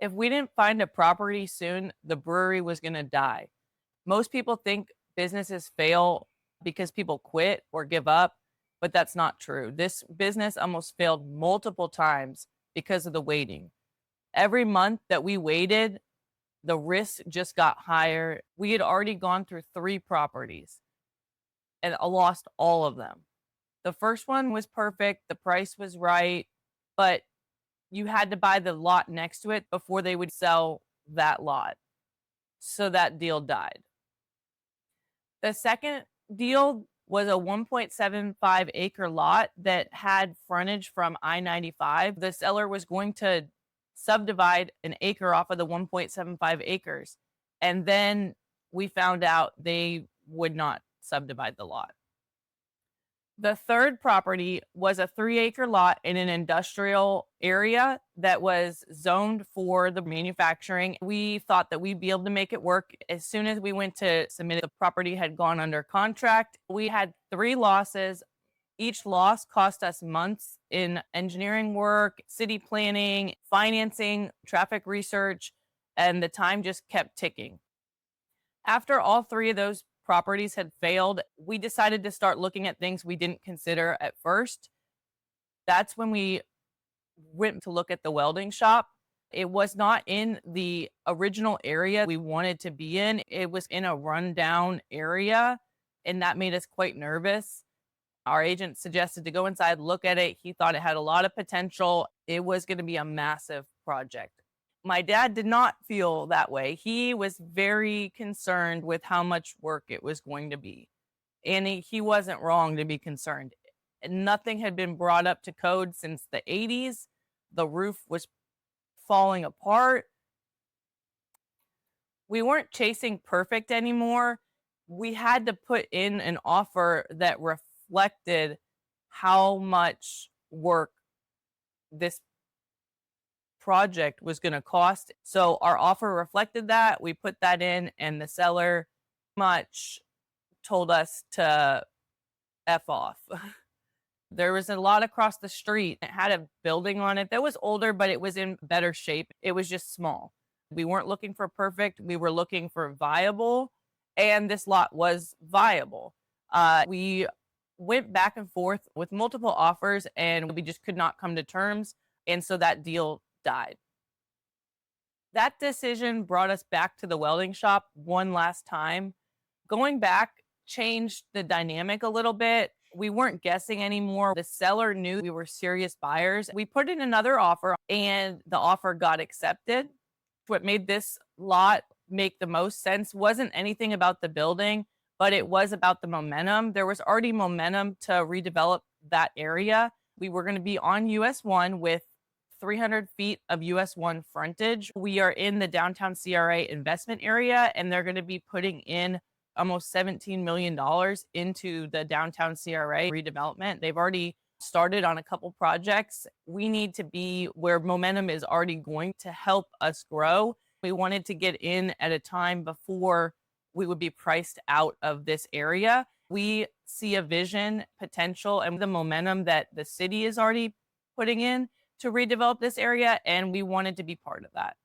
If we didn't find a property soon, the brewery was going to die. Most people think businesses fail because people quit or give up, but that's not true. This business almost failed multiple times because of the waiting. Every month that we waited, the risk just got higher. We had already gone through 3 properties and I lost all of them. The first one was perfect, the price was right, but you had to buy the lot next to it before they would sell that lot. So that deal died. The second deal was a 1.75 acre lot that had frontage from I-95. The seller was going to subdivide an acre off of the 1.75 acres. And then we found out they would not subdivide the lot. The third property was a 3 acre lot in an industrial area that was zoned for the manufacturing. We thought that we'd be able to make it work. As soon as we went to submit it, the property had gone under contract. We had 3 losses. Each loss cost us months in engineering work, city planning, financing, traffic research, and the time just kept ticking. After all 3 of those properties had failed, we decided to start looking at things we didn't consider at first. That's when we went to look at the welding shop. It was not in the original area we wanted to be in. It was in a rundown area, and that made us quite nervous. Our agent suggested to go inside, look at it. He thought it had a lot of potential. It was going to be a massive project. My dad did not feel that way. He was very concerned with how much work it was going to be. And he wasn't wrong to be concerned. Nothing had been brought up to code since the 80s. The roof was falling apart. We weren't chasing perfect anymore. We had to put in an offer that reflected how much work this project was going to cost. So our offer reflected that. We put that in, and the seller much told us to F off. There was a lot across the street. It had a building on it that was older, but it was in better shape. It was just small. We weren't looking for perfect. We were looking for viable, and this lot was viable. We went back and forth with multiple offers, and we just could not come to terms. And so that deal died. That decision brought us back to the welding shop one last time. Going back changed the dynamic a little bit. We weren't guessing anymore. The seller knew we were serious buyers. We put in another offer, and the offer got accepted. What made this lot make the most sense wasn't anything about the building, but it was about the momentum. There was already momentum to redevelop that area. We were going to be on US 1 with 300 feet of US 1 frontage. We are in the downtown CRA investment area, and they're going to be putting in almost $17 million into the downtown CRA redevelopment. They've already started on a couple projects. We need to be where momentum is already going to help us grow. We wanted to get in at a time before we would be priced out of this area. We see a vision, potential, and the momentum that the city is already putting in to redevelop this area, and we wanted to be part of that.